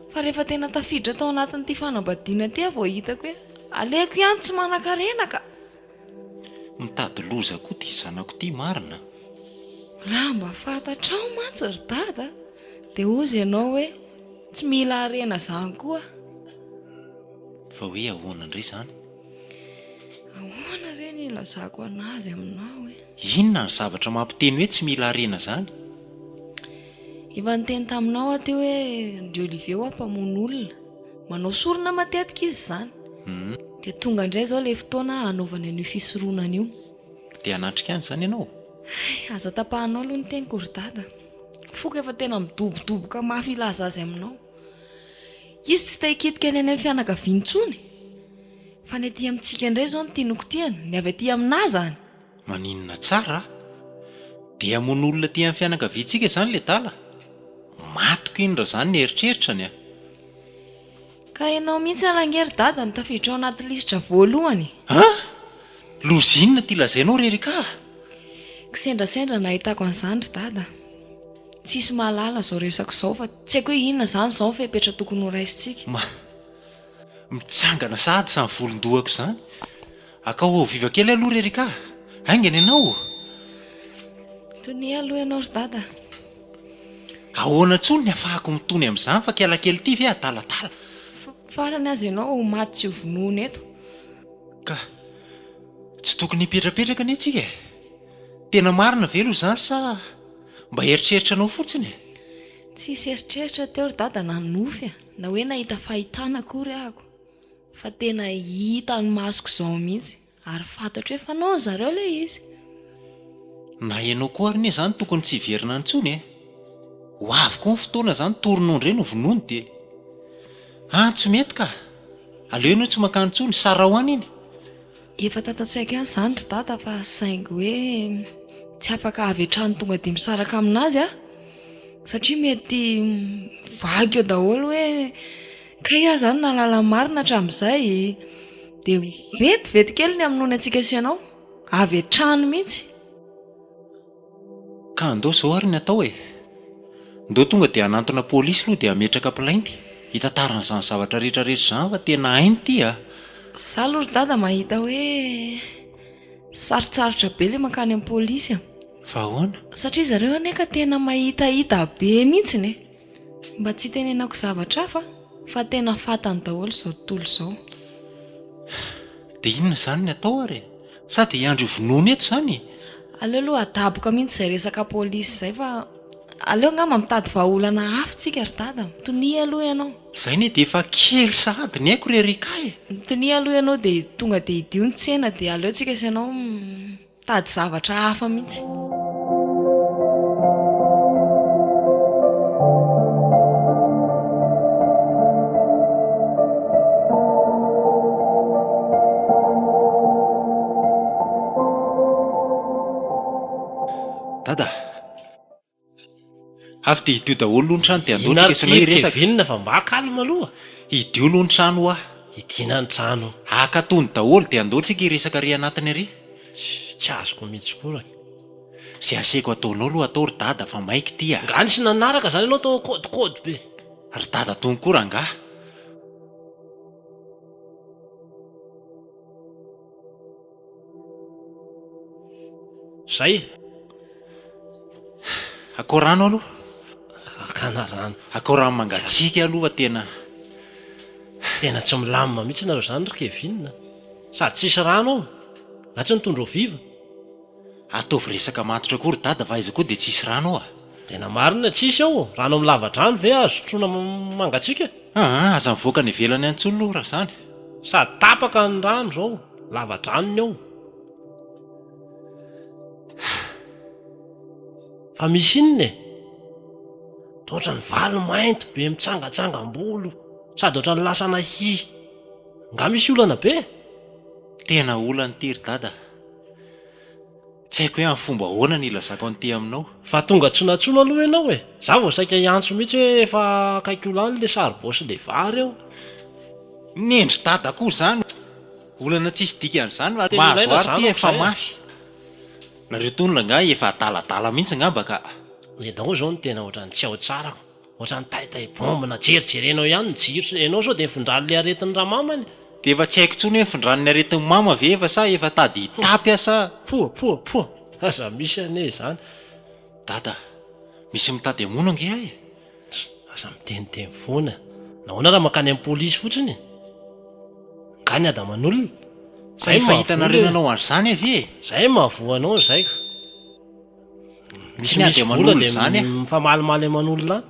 Fa rehefa tena tafiditra tao anatin'ity fanambadiana ty vao hitako hoe aleko ihany tsy manan-karena ka. Mitady loza koa ty zanako ty marina. Raha mba fantatrao mantsy ry dada dia ozy ianao hoe tsy mila arena izany koa. fa hoe ahoana indray izany? Ahoana re ny lazako anazy aminao e? Inona ny zavatra mampiteny hoe tsy mila harena zany? Efa niteny taminao aty hoe ndry Olivier ho mpamono olona, manao sorona matetika izy izany. Dia tonga indray zao ilay fotoana hanaovana an'io fisorohana io. Dia hanatrika any izany ianao? Aza tapahanao aloha ny teniko ry dada. Foka efa tena midobodoboka mafy ilaza azy aminao. Izy tsy tahikitika any amin'ny fianakaviany intsony. Fa ny aty amintsika indray zao no tianoko tiana, ny avy aty aminahy zany. Maninona tsara? Dia hamono olona aty amin'ny fianakaviantsika izany le dala? Matoko indra izany ny eritreritrany a. Ka ianao mihitsy alangery dada ny tafiditra ao anaty lisitra voalohany. Ha? Lozinina ty lazainao rerika? Kisendrasendra nahitako an'izany ry dada. Tsisy mahalala zao resaka izao fa tsy haiko hoe inona izany izao ny fepetra tokony ho raisitsika. Mitsangana sahady sa ny volondohako izany. Aka ho viva kely aloha rerika. Aingana ianao. Tony aloha ianao ry dada. Ahoana tsony ny afahako mitony amin'izany fa kiala kely ity ve adaladala? Farany azy ianao maty tsy ho vonoina eto. Ka tsy tokony hipetrapetraka anie tsika e. Tena marina ve aloha izany sa mba eritreritra anao fotsiny? Tsisy eritreritra teo ry dada na nofy na hoe nahita fahitana akory ahako. Fa tena hita ny masoko izao mihitsy ary fantatro hoe fanao zareo ilay izy. Na ianao koa ary ne izany tokony tsy hiverina intsony e. Ho avy koa ny fotoana izany toronao indray no vonoiny dia tsy mety ka. Aleo ianao tsy makany intsony, sara ho any iny. Efa tatatsaiko ihany izany ry dada fa saingy hoe tsy afaka avy hatrany tonga dia misaraka aminazy a. Satria mety vagy eo daholo hoe ka iah izany nalala marina hatramin'izay dia vetivety kely ny aminony antsika sy ianao. Avy hatrany mihitsy. Ka andao izao ary ny atao e. Ndao tonga dia hanantona pôlisy aloha dia hametraka plainty. Hitantarana izany zavatra rehetrarehetra izany fa tena hainy ity a. Izaho aloha ry dada mahita hoe sarotsarotra be ilay mankany amin'ny pôlisy a. Fa ahoana? Satria zareo aneka tena mahitahita be mihitsiny e. Mba tsy tenenako zavatra hafa fa tena fantany daholo izao tontolo izao. Dia inona izany ny atao ary? Sady hiandry vonoana eto izany. Aleo aloha adaboka mihitsy izay resaka pôlisy izay fa aleo angamba mitady vahaolana hafa tsika ry dada. Mitonia aloha ianao. Izay ne dia efa kely sahady ny haiko rerika e. Mitonia aloha ianao dia tonga dia hidio ny tsena dia aleo tsika sy ianao mitady zavatra hafa mihitsy. Dada, avy dia hidio daholo aloha ny trano dia andaotsika isanao hiresaka. Kevinina fa mba kalma aloha. Hidio aloha ny trano ah. Hidiana ny trano. Akatony daholo dia andaotsika hiresaka ry anatiny ary. Tsy azoko mihitsy koa. Izay aseko ataonao aloha atao ry dada fa maika ity a. Nga nisy nanaraka izany ianao tao kôdikôdy be. Ry dada tony koa rangaha. Zay. Akao rano aloha. Akana rano. Akao rano mangatsiaka aloha tena. Tena tsy milamina mihitsy nareo izany ry kevinina. Sady tsisy rano ao. Na tsy nitondra ao viva. Ataovy resaka matotra koa ry dada fa aiza koa dia tsisy rano ao a. Tena marina tsisy ao. Rano amin'ny lava-drano ve azo sotroina mangatsiaka? Aza mivoaka ny ivelany antsony aloha raha izany. Sady tapaka ny rano izao. Lava-dranony ao. Fa misy inona e? Oatra ny valo mainty be mitsangatsangam-bolo. Sady oatra ny lasana hi. Nga misy olana be? Tena olana ity ry dada. Tsy haiko hoe amin'ny fomba ahoana ny ilazako an'ity aminao. Fa tonga tsonatsona aloha ianao e. Zaho vao saika hiantso mihitsy hoe efa akaiky olany le saribosy le vary ao. Nendry dada koa izany. Olana tsisy dikan'izany Tena mahazo ilaina ary ity izany efa zay. mafy. Nareo tonona nga efa adaladala mihitsy ngamba ka. Ianao zao no tena ohatran'ny tsy ao tsara. Ohatran'ny taitay bombina jerijerenao ihany ny jiro. Ianao zao dia nifondrany aretin'ny ramamany. Dia efa tsy haiko tsony hoe findran'ny aretin'ny mama ve efa sa efa tady hitapy asa. Poa. Aza misy ane izany. Dada, misy mitady hamono ange ahy. Aza miteniteny foana. Nahoana raha mankany amin'ny pôlisy fotsiny? zany adaman'olona. fa efa hitanareo nanao an'izany avy e Zay mahavoanao zay ka. Tsy ny adaman'olona zany a. Mifamalimaly aman'olona.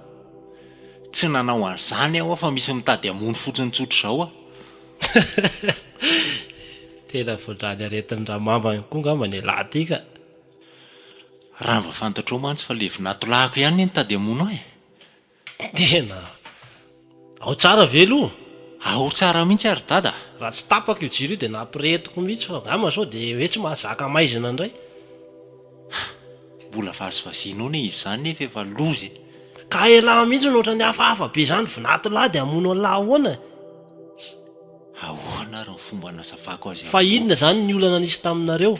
tsy nanao an'izany aho fa misy mitady amony fotsiny tsotro zao a. Tena voadrany aretin'ny ramamany koa ngamba ny lahy ka. raha mba fantatrao mantsy fa le vinatolahako ihany ny mitady amony aho e. Tena ao tsara velo. ao tsara mihitsy ary dada. Raha tsy tapaka io jiro io dia nampiretiko mihitsy fa gama sao dia hoe tsy mahazaka maizina indray. mbola vazivazinao ne izy zany nefa efa lozy. Ka elahy mihitsy no ohatran'ny hafahafa be zany vinatolahy dia amono lahy ahoana. ahoana ary ny fomba nazavako azy Fa inona zany ny olana nisy taminareo?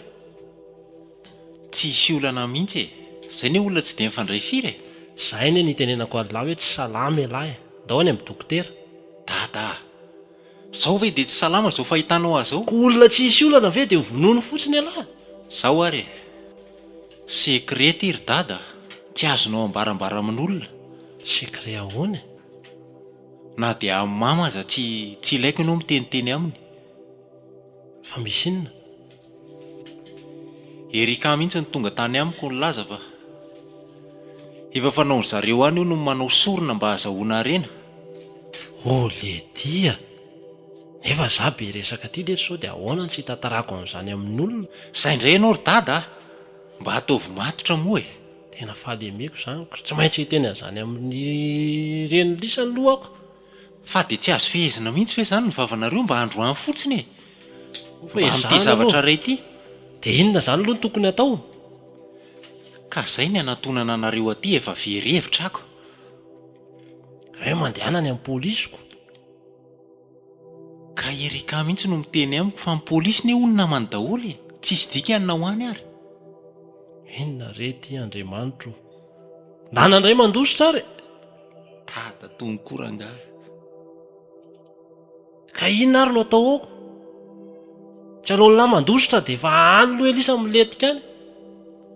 tsisy olana mihitsy e. zay ne olona tsy dia mifandray firy e. Zay ne nitenenako alahy hoe tsy salama elahy. Ndao any amin'ny dokotera. dada zao ve dia tsy salama zao fahitanao azy zao. Ko olona tsisy olana ve dia vonono fotsiny elahy. zao ary e. sekrety iry dada tsy azonao ambarambara amin'olona. Sekre ahoana? na dia amin'ny mama aza tsy ilaiko ianao miteniteny aminy. Fa misy inona? erika mihitsy ny tonga tany amiko ny laza fa efa fanao ny zareo any io no manao sorona mba hazahoana arena. Oh ledia. Nefa za be resaka ty leto sao dia ahoana tsy hitantarako an'izany amin'ny olona. zay indray ianao ry dada mba hataovy matotra moa e. Tena fahalemeko zany ko tsy maintsy hiteny an'izany amin'ny reny lisany lohako. fa dia tsy azo fehezina mihitsy ve zany ny vavanareo mba androany fotsiny e. Fa mba amin'ity zavatra ray ity. Dia inona zany aloha no tokony atao? ka zay ny anatonana anareo aty efa very-hevitra ako. Hoe mandehana any amin'ny pôlisiko. ka erika mihitsy no miteny amiko fa ny pôlisy ne olona many daholo e. tsisy dika ny nao any ary. Inona rety Andriamanitro. Nanandray mandositra ary. dada tongokoranga. Ka inona ary no atao aoko? Tsy aleo lahy mandositra dia efa any loha elisa miletika any.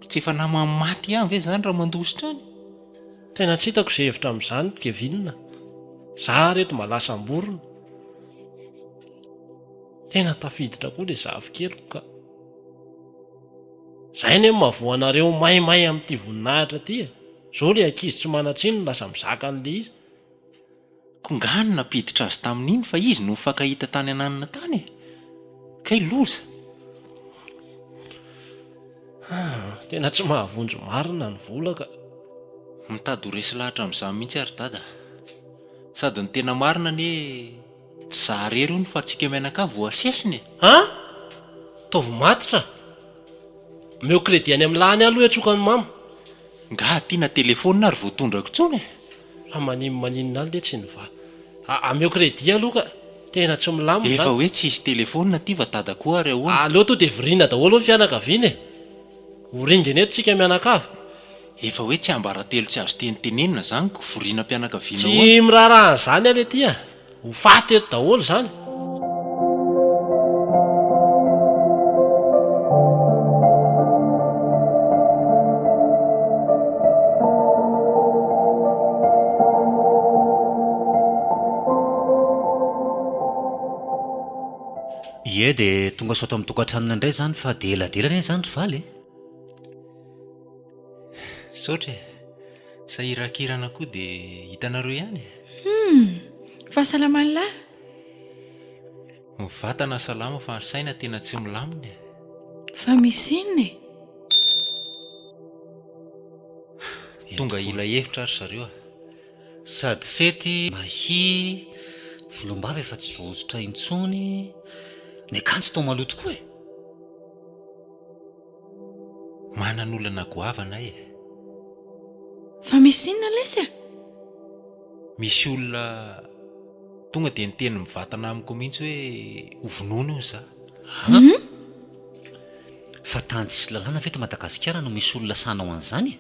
tsy efa namany maty ihany ve zany raha mandositra any. Tena tsy hitako izay hevitra amin'izany Kevinina. Za reto mba lasam-borona. Tena tafiditra koa ilay zavikeloko ka. Zay ne mahavoanareo maimay amin'ity voninahitra ty e. Zao ilay ankizy tsy manatsiny lasa mizaka an'ilay izy. kongany napiditra azy tamin'iny fa izy no mifankahita tany ananina tany e. kay loza. Tena tsy mahavonjy marina ny vola ka. mitady ho resy lahatra amin'izany mihitsy ary dada. sady ny tena marina ne za rery ony fa atsika mianakavy ho asesiny e. Ha? Taovy matitra. Meo kredi any amin'ny lahany aloha atsoka ny mama. nga tiana telefonina ary voatondrako tsony e. Raha maninona any le tsy nyva. Ameo kredi aloha ka. Tena tsy milamo efa zany. hoe tsy isy telefonina ty va dada koa ary ahoana. Aleo to dia virina daholo ny fianakaviana e. Ho ringana eto tsika mianakavy. efa hoe tsy ambaratelo tsy azo tenitenenina zany ko voriana mpianakaviana ahoana. Tsy miraharaha zany ale ty a. Ho faty eto daholo zany. Ie dia tonga sao ato amin'ny tokantranona indray zany fa dia eladelana eny zany ry valy e. saotra e. sahirakirana koa dia hitanareo ihany e. Fahasalamany lahy. ny vatana salama fa ny saina tena tsy milamina e. Fa misy inona e? tonga ila hevitra ary zareo a. Sady sety mahi volombava efa tsy vozotra intsony. Ny akanjo tao maloto koa e. manan'olana goavana e. Fa misy inona lesy a? misy olona tonga dia niteny mivatana amiko mihitsy hoe hovonono io za. Fa tany tsisy lalàna veto Madagasikara no misy olona sanao an'izany e.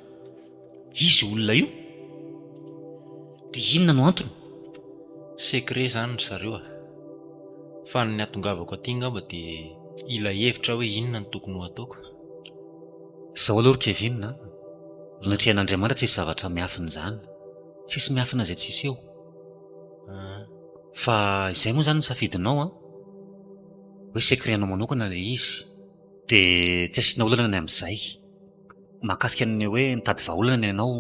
Izy olona io. Dia inona no antony? sekre zany ry zareo a. fa ny atongavako aty ngamba dia ila hevitra hoe inona ny tokony ho ataoko. Izao aloha ry Kevin na natrehan'Andriamanitra tsisy zavatra miafina izany. Tsisy miafina izay tsisy eo. Fa izay moa zany ny safidinao a. hoe sekreanao manokana ilay izy dia tsy asiana olana ny amin'izay mahakasika ny hoe nitady vahaolana ny ianao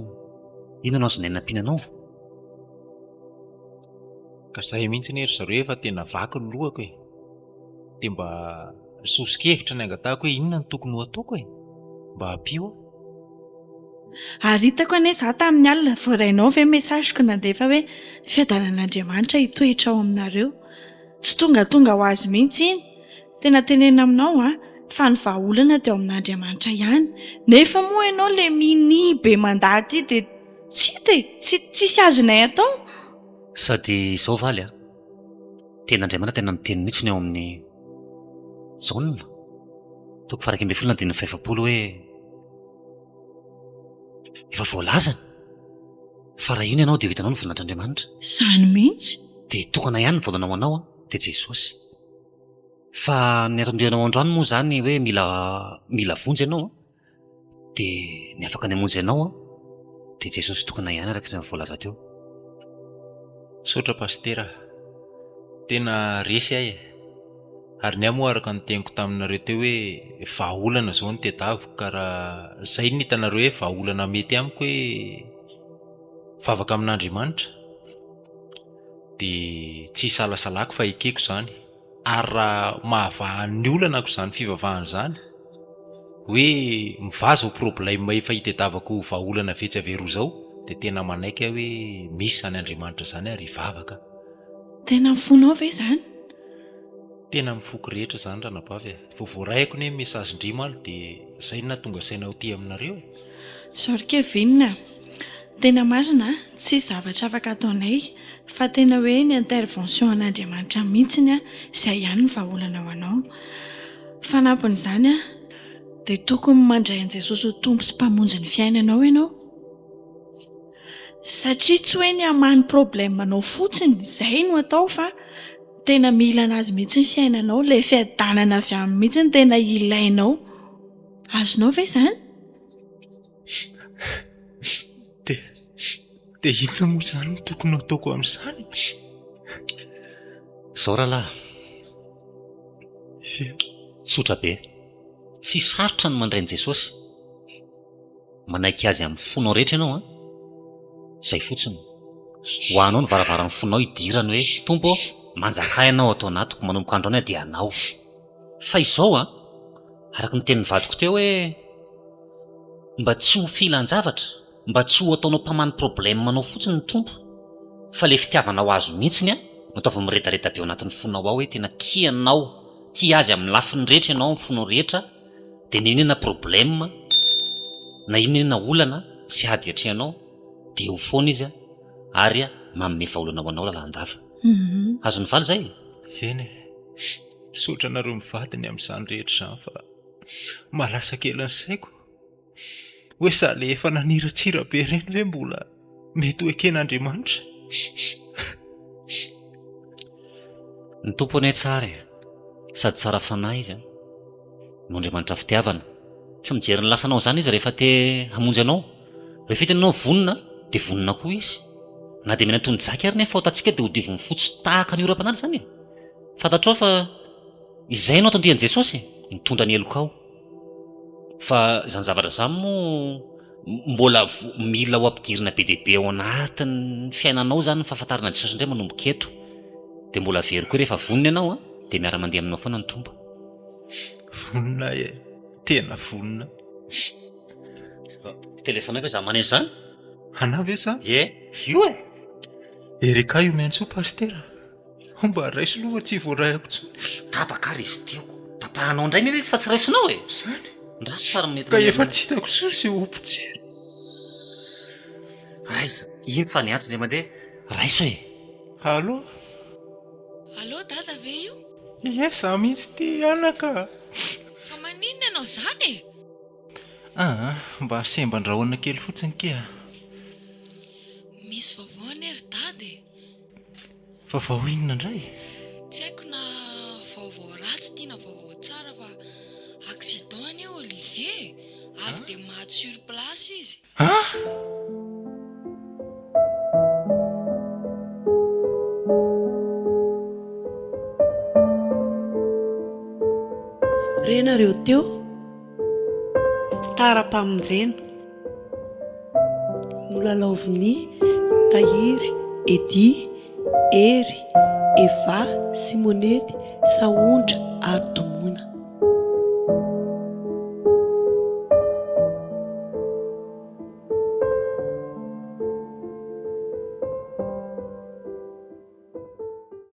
inona no azonay nampiananao ka izay mihitsy ny ery zareo efa tena vaky ny lohako e dia mba sosikevitra ny angatahako hoe inona ny tokony ho ataoko e mba hampio Ary hitako anie za tamin'ny alina voarainao ve mesaziko nandefa hoe fiadanan'Andriamanitra hitoetra ao aminareo. Tsy tonga ho azy mihitsy iny. Tena tenena aminao fa ny vahaolana teo amin'Andriamanitra ihany. Nefa moa ianao ilay mini be mandady dia tsisy azonay atao. sady izao valy ten'Andriamanitra tena miteny mihitsy ny ao amin'ny Jaona 1:7 hoe efa voalazana fa raha ino ianao dia ho hitanao ny voninahitran'Andriamanitra Izany mihitsy. dia tokana ihany ny voalana ho anao dia Jesosy fa ny atondrianao androany moa zany hoe mila vonjy ianao dia ny afaka ny hamonjy ianao dia Jesosy tokana ihany araka ny voalaza teo. Saotra pastera tena resy ahy ary ny amoa araka ny teniko taminareo teo hoe vahaolana zao ny tedaviko ka raha izay ny hitanareo hoe vahaolana mety amiko hoe vavaka amin'Andriamanitra dia tsy salasalako fa ekeko izany ary raha mahavahan'ny olanako izany fivavahana izany hoe mivaza ho problème efa hitedavako vahaolana vetsaveroa izao dia tena manaiky aho hoe misy izany Andriamanitra izany ary hivavaka. Tena mifonao ve izany? Tena mifoko rehetra izany ranabavy voavoarahiko ny mesazin-drimaly dia izay na tonga saina ho ty aminareo. Sorikevinina, tena marina tsy zavatra afaka ataonay fa tena hoe ny intervention an'Andriamanitra mihitsiny izay ihany ny vahaolana ho anao. Fanampin'izany dia tokony mandray an'i Jesosy ho tompo sy mpamonjy ny fiainanao ianao. Satria tsy hoe ny hamany problemanao fotsiny izay no atao fa tena mila anazy mihitsy ny fiainanao, ilay fiadanana avy aminy mihitsy ny tena ilainao. Azonao ve izany? Dia inona moa izany no tokony ataoko amin'izany? Izao rahalahy tsotra be tsy sarotra ny mandray an'i Jesosy manaiky azy amin'ny fonao rehetra ianao izay fotsiny ho anao ny varavaran'ny fonao hidirany hoe tompo manjakay ianao atao anatiko manomboka andro any dia anao fa izao araka ny tenin'ny vadiko teo hoe mba tsy ho filan-javatra mba tsy ho ataonao mpamany problème manao fotsiny ny tompo fa le fitiavanao azo mihitsiny no ataovy miredareda be ao anatin'ny fonao ao hoe tena tianao tia azy amin'ny lafiny rehetra ianao amin'ny fonao rehetra dia ninona problème na inona olana tsy ady atrehanao dia ho foana izy ary manome vahaolana ho anao lalandava. Azony valy zay? Eny sotra nareo mivadiny amin'izany rehetra izany fa malasa kely ny saiko hoe sa le efa naniratsira be ireny ve mbola mety ho eken'Andriamanitra? Ny tompo anie tsara sady tsara fanahy izy no Andriamanitra fitiavana tsy mijery ny lasanao zany izy rehefa te hamonjy anao rehefa hitanao vonina dia vonina koa izy na dia mena tony-jaky ary nefa aotantsika dia ho divony fotsy tahaka ny oram-panala zany fantatrao fa izay ianao tandrian'i Jesosy mitondra ny elokao fa izany zavatra izany moa mbola mila ho ampidirina be dia be ao anatin'ny fiainanao zany ny fahafantarana Jesosy indray manomboka eto dia mbola very koa rehefa vonina ianao dia miara-mandeha aminao foana ny tompo. Vonina tena vonina. Telefonako hoe za maneno izany anao ve sa? Io ereka io mentso pastera mba raiso loha tsy voarahako tsony tapakary izy tiako tapahanao indray nena izy fa tsy raisinao zany ndraso faramety ka efa tsy hitako soa sy ompotsy aiza iny fa ny antony dia mandeha raiso allo dada ve io? za mihitsy ty anaka Fa maninona ianao zany mba semban-drahoana kely fotsiny ke misy vaovao anery dady fa vahoinona indray tsy haiko na vaovao ratsy tiana vaovao tsara fa accident anie Olivier avy dia maty sur place izy. renareo teo tara-pamonjena nolalaoviny Tahiry, Edy, Ery, Eva, Simonety, Saondra ary Domona.